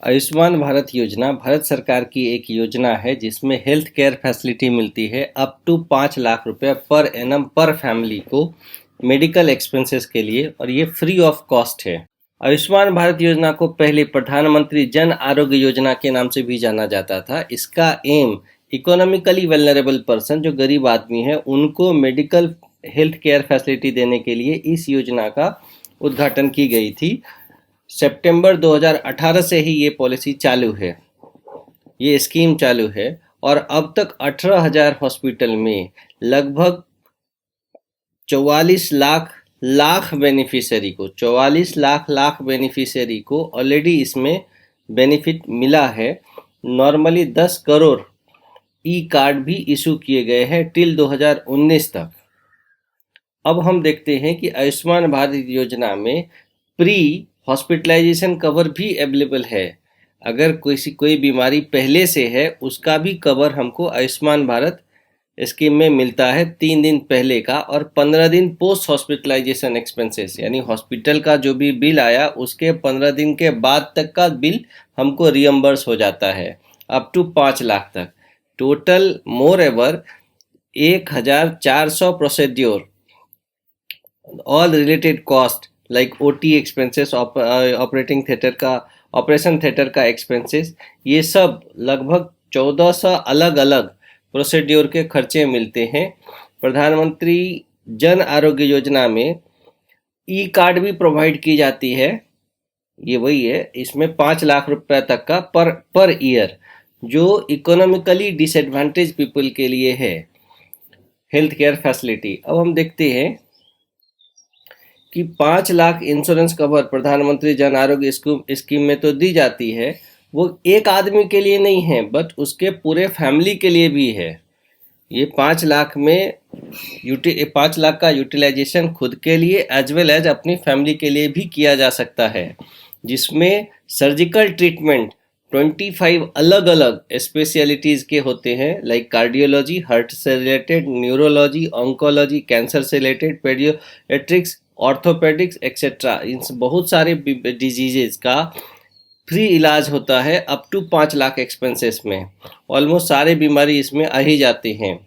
आयुष्मान भारत योजना भारत सरकार की एक योजना है जिसमें हेल्थ केयर फैसिलिटी मिलती है अप टू 5 लाख रुपए पर एनम पर फैमिली को मेडिकल एक्सपेंसेस के लिए, और ये फ्री ऑफ कॉस्ट है। आयुष्मान भारत योजना को पहले प्रधानमंत्री जन आरोग्य योजना के नाम से भी जाना जाता था। इसका एम इकोनॉमिकली वेलनरेबल पर्सन, जो गरीब आदमी है, उनको मेडिकल हेल्थ केयर फैसिलिटी देने के लिए इस योजना का उद्घाटन की गई थी। सितंबर 2018 से ही ये पॉलिसी चालू है, ये स्कीम चालू है, और अब तक 18,000 हॉस्पिटल में लगभग 44 लाख बेनिफिशियरी को 44 लाख बेनिफिशियरी को ऑलरेडी इसमें बेनिफिट मिला है। नॉर्मली 10 करोड़ ई कार्ड भी इशू किए गए हैं टिल 2019 तक। अब हम देखते हैं कि आयुष्मान भारत योजना में प्री हॉस्पिटलाइजेशन कवर भी अवेलेबल है। अगर कोई बीमारी पहले से है उसका भी कवर हमको आयुष्मान भारत स्कीम में मिलता है 3 दिन पहले का, और 15 दिन पोस्ट हॉस्पिटलाइजेशन एक्सपेंसेस, यानी हॉस्पिटल का जो भी बिल आया उसके 15 दिन के बाद तक का बिल हमको रियम्बर्स हो जाता है अप टू 5 लाख तक। Total moreover 1,400 procedure, all related cost like OT expenses, operating theatre का ऑपरेशन थिएटर का एक्सपेंसेस, ये सब लगभग 1400 अलग अलग प्रोसीड्योर के खर्चे मिलते हैं। प्रधानमंत्री जन आरोग्य योजना में ई कार्ड भी प्रोवाइड की जाती है, ये वही है, इसमें 5 लाख रुपए तक का पर ईयर, जो इकोनॉमिकली डिसएडवांटेज पीपल के लिए है हेल्थ केयर फैसिलिटी। अब हम देखते हैं कि 5 लाख इंश्योरेंस कवर प्रधानमंत्री जन आरोग्य स्कीम में तो दी जाती है, वो एक आदमी के लिए नहीं है बट उसके पूरे फैमिली के लिए भी है। ये 5 लाख में 5 लाख का यूटिलाइजेशन खुद के लिए एज वेल एज अपनी फैमिली के लिए भी किया जा सकता है, जिसमें सर्जिकल ट्रीटमेंट 25 अलग अलग स्पेशलिटीज़ के होते हैं, लाइक कार्डियोलॉजी, हार्ट से रिलेटेड, न्यूरोलॉजी, ऑन्कोलॉजी, कैंसर से रिलेटेड, पेडियाट्रिक्स, ऑर्थोपेडिक्स एक्सेट्रा। इन बहुत सारे डिजीजेज का फ्री इलाज होता है अप टू 5 लाख एक्सपेंसेस में। ऑलमोस्ट सारे बीमारी इसमें आ ही जाते हैं।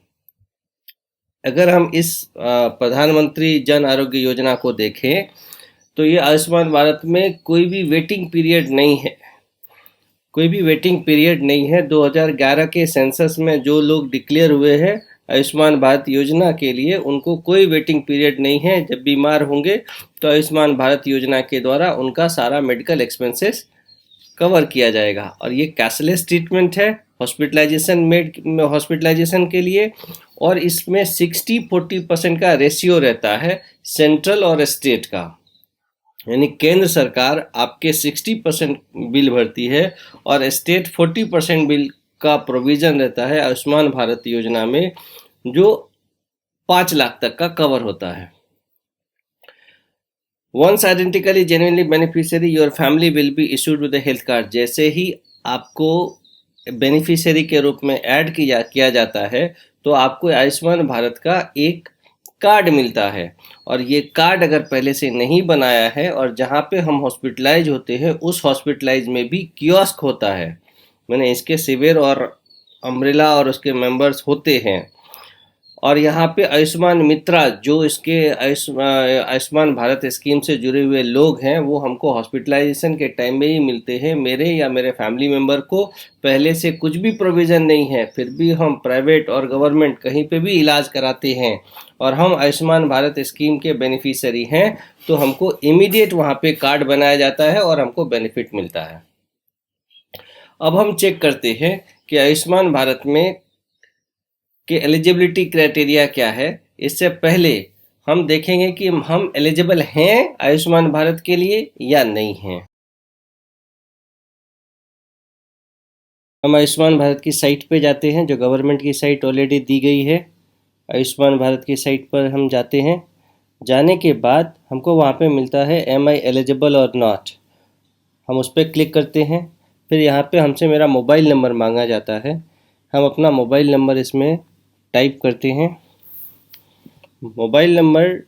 अगर हम इस प्रधानमंत्री जन आरोग्य योजना को देखें तो ये आयुष्मान भारत में कोई भी वेटिंग पीरियड नहीं है, कोई भी वेटिंग पीरियड नहीं है। 2011 के सेंसस में जो लोग डिक्लेयर हुए हैं आयुष्मान भारत योजना के लिए, उनको कोई वेटिंग पीरियड नहीं है। जब बीमार होंगे तो आयुष्मान भारत योजना के द्वारा उनका सारा मेडिकल एक्सपेंसेस कवर किया जाएगा, और ये कैशलेस ट्रीटमेंट है हॉस्पिटलाइजेशन के लिए, और इसमें 60-40% का रेशियो रहता है सेंट्रल और स्टेट का, यानी केंद्र सरकार आपके 60% बिल भरती है और स्टेट 40% बिल का प्रोविज़न रहता है आयुष्मान भारत योजना में, जो 5 लाख तक का कवर होता है। Once identically genuinely beneficiary your family will be issued with health card. जैसे ही आपको बेनिफिशियरी के रूप में ऐड किया जाता है तो आपको आयुष्मान भारत का एक कार्ड मिलता है, और ये कार्ड अगर पहले से नहीं बनाया है और जहाँ पे हम हॉस्पिटलाइज होते हैं उस हॉस्पिटलाइज में भी कियोस्क होता है, मैंने इसके सिविर और अम्ब्रेला और उसके मेंबर्स होते हैं, और यहाँ पे आयुष्मान मित्रा जो इसके आयुष्मान भारत स्कीम से जुड़े हुए लोग हैं वो हमको हॉस्पिटलाइजेशन के टाइम में ही मिलते हैं। मेरे या मेरे फैमिली मेम्बर को पहले से कुछ भी प्रोविज़न नहीं है, फिर भी हम प्राइवेट और गवर्नमेंट कहीं पे भी इलाज कराते हैं और हम आयुष्मान भारत स्कीम के बेनिफिशियरी हैं, तो हमको इमीडिएट वहाँ पे कार्ड बनाया जाता है और हमको बेनिफिट मिलता है। अब हम चेक करते हैं कि आयुष्मान भारत में कि एलिजिबिलिटी क्राइटेरिया क्या है। इससे पहले हम देखेंगे कि हम एलिजिबल हैं आयुष्मान भारत के लिए या नहीं हैं। हम आयुष्मान भारत की साइट पे जाते हैं, जो गवर्नमेंट की साइट ऑलरेडी दी गई है। आयुष्मान भारत की साइट पर हम जाते हैं। जाने के बाद हमको वहाँ पे मिलता है एम आई एलिजिबल और नॉट। हम उस पर क्लिक करते हैं। फिर यहाँ पे हमसे मेरा मोबाइल नंबर मांगा जाता है। हम अपना मोबाइल नंबर इसमें टाइप करते हैं। मोबाइल नंबर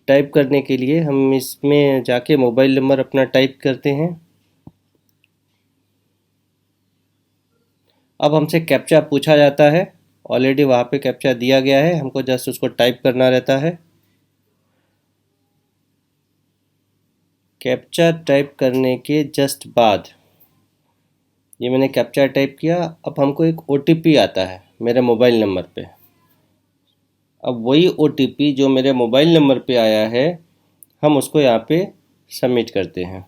टाइप करने के लिए हम इसमें जाके मोबाइल नंबर अपना टाइप करते हैं। अब हमसे कैप्चा पूछा जाता है, ऑलरेडी वहाँ पे कैप्चा दिया गया है, हमको जस्ट उसको टाइप करना रहता है। कैप्चा टाइप करने के जस्ट बाद ये मैंने कैप्चा टाइप किया, अब हमको एक ओटीपी आता है मेरे मोबाइल नंबर पे। अब वही ओटीपी जो मेरे मोबाइल नंबर पे आया है, हम उसको यहाँ पे सबमिट करते हैं।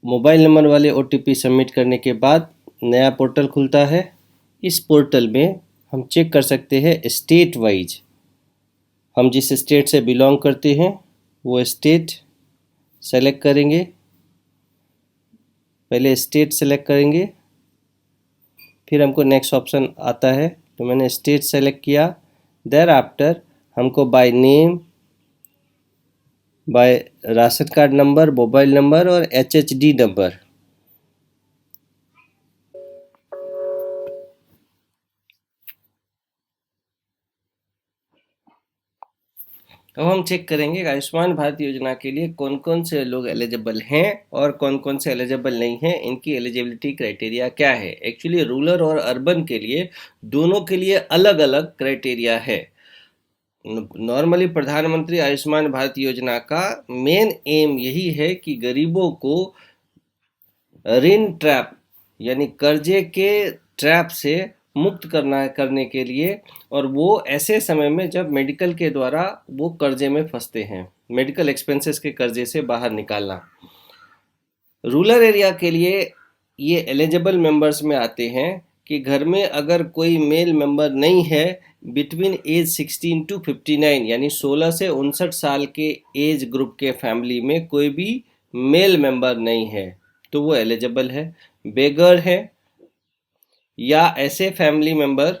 मोबाइल नंबर वाले ओटीपी सबमिट करने के बाद नया पोर्टल खुलता है। इस पोर्टल में हम चेक कर सकते हैं स्टेट वाइज, हम जिस स्टेट से बिलोंग करते हैं वो स्टेट सेलेक्ट करेंगे। पहले स्टेट सेलेक्ट करेंगे, फिर हमको नेक्स्ट ऑप्शन आता है, तो मैंने स्टेट सेलेक्ट किया। देयर आफ्टर हमको by name, by ration card number, mobile number और एचएचडी नंबर, अब हम चेक करेंगे कि आयुष्मान भारत योजना के लिए कौन कौन से लोग एलिजिबल हैं और कौन कौन से एलिजिबल नहीं हैं, इनकी एलिजिबिलिटी क्राइटेरिया क्या है। एक्चुअली रूरल और अर्बन के लिए दोनों के लिए अलग अलग क्राइटेरिया है। नॉर्मली प्रधानमंत्री आयुष्मान भारत योजना का मेन एम यही है कि गरीबों को ऋण ट्रैप यानी कर्जे के ट्रैप से मुक्त करने के लिए, और वो ऐसे समय में जब मेडिकल के द्वारा वो कर्जे में फंसते हैं, मेडिकल एक्सपेंसेस के कर्जे से बाहर निकालना। रूरल एरिया के लिए ये एलिजिबल मेंबर्स में आते हैं कि घर में अगर कोई मेल मेंबर नहीं है बिटवीन एज 16 टू 59 यानी 16 से 59 साल के एज ग्रुप के फैमिली में कोई भी मेल मेंबर नहीं है तो वो एलिजिबल है। बेगर है या ऐसे फैमिली मेंबर,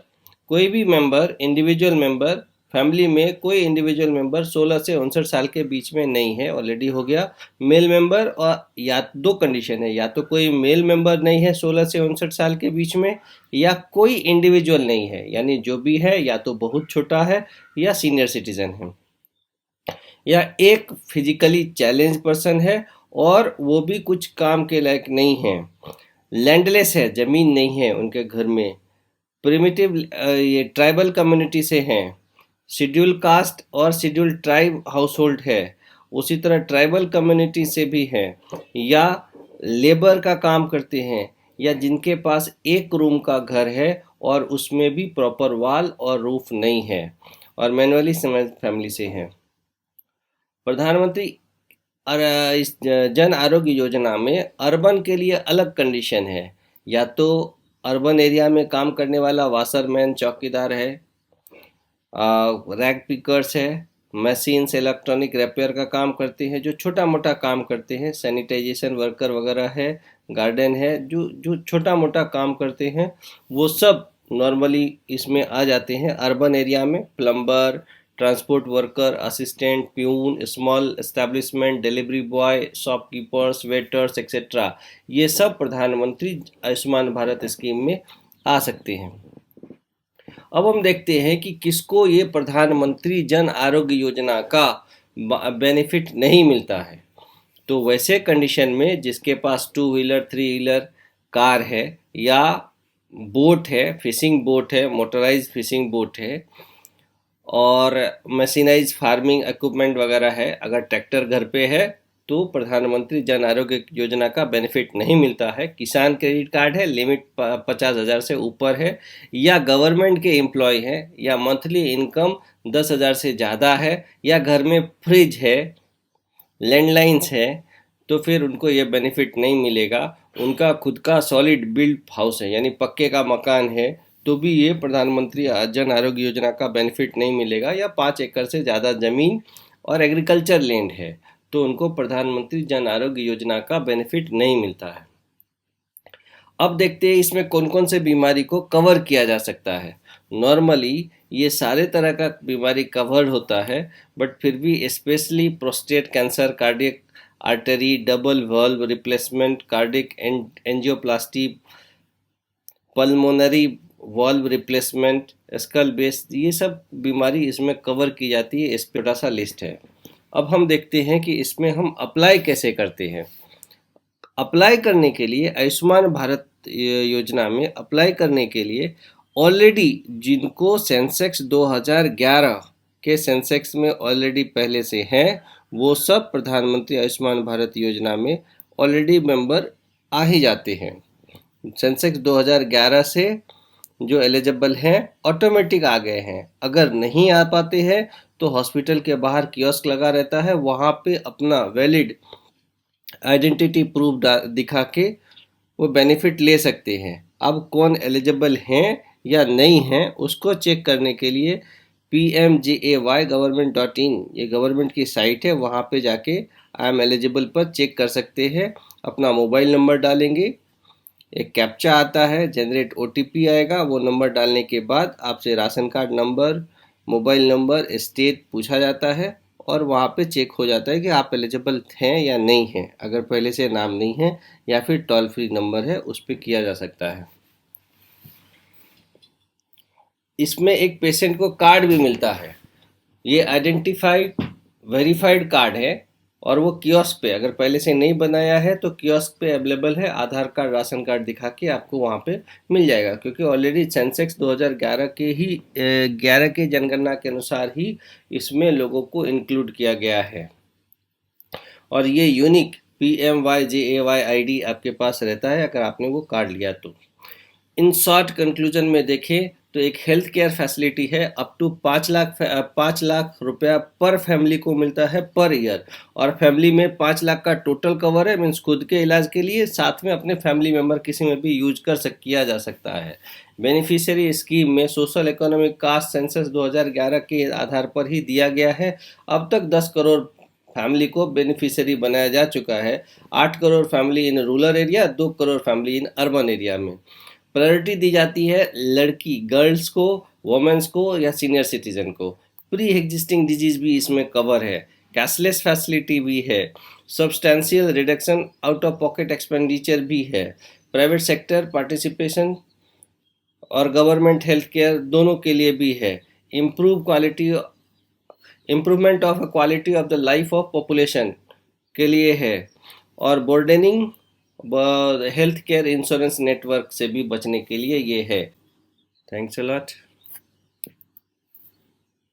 कोई भी मेंबर इंडिविजुअल मेंबर फैमिली में कोई इंडिविजुअल मेंबर 16 से 59 साल के बीच में नहीं है, ऑलरेडी हो गया। मेल मेंबर, और या दो कंडीशन है, या तो कोई मेल मेंबर नहीं है 16 से 59 साल के बीच में, या कोई इंडिविजुअल नहीं है, यानी जो भी है या तो बहुत छोटा है या सीनियर सिटीजन है, या एक फिजिकली चैलेंज पर्सन है और वो भी कुछ काम के लायक नहीं है। लैंडलेस है, ज़मीन नहीं है उनके घर में। प्रिमिटिव ये ट्राइबल कम्युनिटी से हैं। शेड्यूल कास्ट और शेड्यूल ट्राइब हाउस होल्ड है, उसी तरह ट्राइबल कम्युनिटी से भी हैं, या लेबर का काम करते हैं, या जिनके पास एक रूम का घर है और उसमें भी प्रॉपर वॉल और रूफ नहीं है, और मैनुअली फैमिली से हैं। प्रधानमंत्री इस जन आरोग्य योजना में अर्बन के लिए अलग कंडीशन है, या तो अर्बन एरिया में काम करने वाला वाशरमैन, चौकीदार है, रैग पिकर्स है, मशीन्स इलेक्ट्रॉनिक रिपेयर का काम करते हैं, जो छोटा मोटा काम करते हैं, सैनिटाइजेशन वर्कर वगैरह है, गार्डन है, जो जो छोटा मोटा काम करते हैं वो सब नॉर्मली इसमें आ जाते हैं अर्बन एरिया में। Plumber, transport worker, assistant, peon, small establishment, delivery boy, shopkeepers, waiters etcetera, ये सब प्रधानमंत्री आयुष्मान भारत स्कीम में आ सकते हैं। अब हम देखते हैं कि किसको ये प्रधानमंत्री जन आरोग्य योजना का बेनिफिट नहीं मिलता है। तो वैसे कंडीशन में जिसके पास 2 व्हीलर, 3 व्हीलर कार है, या बोट है, फिशिंग बोट है, मोटराइज फिशिंग बोट है, और मशीनाइज फार्मिंग इक्विपमेंट वगैरह है, अगर ट्रैक्टर घर पे है तो प्रधानमंत्री जन आरोग्य योजना का बेनिफिट नहीं मिलता है। किसान क्रेडिट कार्ड है, लिमिट 50,000 से ऊपर है, या गवर्नमेंट के एम्प्लॉय हैं, या मंथली इनकम 10,000 से ज़्यादा है, या घर में फ्रिज है, लैंडलाइंस है, तो फिर उनको ये बेनिफिट नहीं मिलेगा। उनका खुद का सॉलिड बिल्ड हाउस है यानी पक्के का मकान है तो भी ये प्रधानमंत्री जन आरोग्य योजना का बेनिफिट नहीं मिलेगा, या 5 एकड़ से ज़्यादा ज़मीन और एग्रीकल्चर लैंड है तो उनको प्रधानमंत्री जन आरोग्य योजना का बेनिफिट नहीं मिलता है। अब देखते हैं इसमें कौन कौन से बीमारी को कवर किया जा सकता है। नॉर्मली ये सारे तरह का बीमारी कवर्ड होता है, बट फिर भी specially prostate cancer, cardiac artery, double valve replacement, cardiac angioplasty, pulmonary valve replacement, skull base, ये सब बीमारी इसमें कवर की जाती है। इस पे छोटा सा लिस्ट है। अब हम देखते हैं कि इसमें हम अप्लाई कैसे करते हैं। अप्लाई करने के लिए आयुष्मान भारत योजना में अप्लाई करने के लिए ऑलरेडी जिनको सेंसेक्स 2011 के सेंसेक्स में ऑलरेडी पहले से हैं, वो सब प्रधानमंत्री आयुष्मान भारत योजना में ऑलरेडी मेंबर आ ही जाते हैं। सेंसेक्स 2011 से जो एलिजिबल हैं ऑटोमेटिक आ गए हैं। अगर नहीं आ पाते हैं तो हॉस्पिटल के बाहर कियोस्क लगा रहता है, वहाँ पे अपना वैलिड आइडेंटिटी प्रूफ दिखा के वो बेनिफिट ले सकते हैं। अब कौन एलिजिबल हैं या नहीं हैं उसको चेक करने के लिए PMJAY government.in ये गवर्नमेंट की साइट है, वहाँ पे जाके आई एम एलिजिबल पर चेक कर सकते हैं। अपना मोबाइल नंबर डालेंगे, एक कैप्चा आता है, जनरेट OTP आएगा, वो नंबर डालने के बाद आपसे ration card number, mobile number, state पूछा जाता है और वहाँ पे चेक हो जाता है कि आप एलिजिबल हैं या नहीं हैं। अगर पहले से नाम नहीं है या फिर टोल फ्री नंबर है, उस पर किया जा सकता है। इसमें एक पेशेंट को कार्ड भी मिलता है, ये आइडेंटिफाइड वेरीफाइड कार्ड है और वो कियोस्क पे, अगर पहले से नहीं बनाया है तो कियोस्क पे अवेलेबल है। आधार कार्ड, राशन कार्ड दिखा के आपको वहाँ पे मिल जाएगा, क्योंकि ऑलरेडी सेंसेक्स 2011 के ही 11 के जनगणना के अनुसार ही इसमें लोगों को इंक्लूड किया गया है। और ये यूनिक PMYJAY ID आपके पास रहता है अगर आपने वो कार्ड लिया तो। इन शॉर्ट कंक्लूजन में देखें तो एक हेल्थ केयर फैसिलिटी है, अप टू 5 लाख रुपया पर फैमिली को मिलता है पर ईयर, और फैमिली में 5 लाख का टोटल कवर है, मीन्स खुद के इलाज के लिए, साथ में अपने फैमिली मेम्बर किसी में भी यूज किया जा सकता है। बेनिफिशियरी स्कीम में सोशल इकोनॉमिक कास्ट सेंसस 2011 के आधार पर ही दिया गया है। अब तक 10 करोड़ फैमिली को बेनिफिशियरी बनाया जा चुका है। 8 crore family in rural area, 2 crore family in urban area में। प्रायोरिटी दी जाती है लड़की, गर्ल्स को, वुमेन्स को या सीनियर सिटीजन को। प्री एग्जिस्टिंग डिजीज भी इसमें कवर है। कैशलेस फैसिलिटी भी है। Substantial reduction out of pocket expenditure भी है। प्राइवेट सेक्टर पार्टिसिपेशन और गवर्नमेंट हेल्थ केयर दोनों के लिए भी है। Improvement of quality of the life of population के लिए है। और बोर्डनिंग हेल्थ केयर इंश्योरेंस नेटवर्क से भी बचने के लिए ये है। Thanks a lot.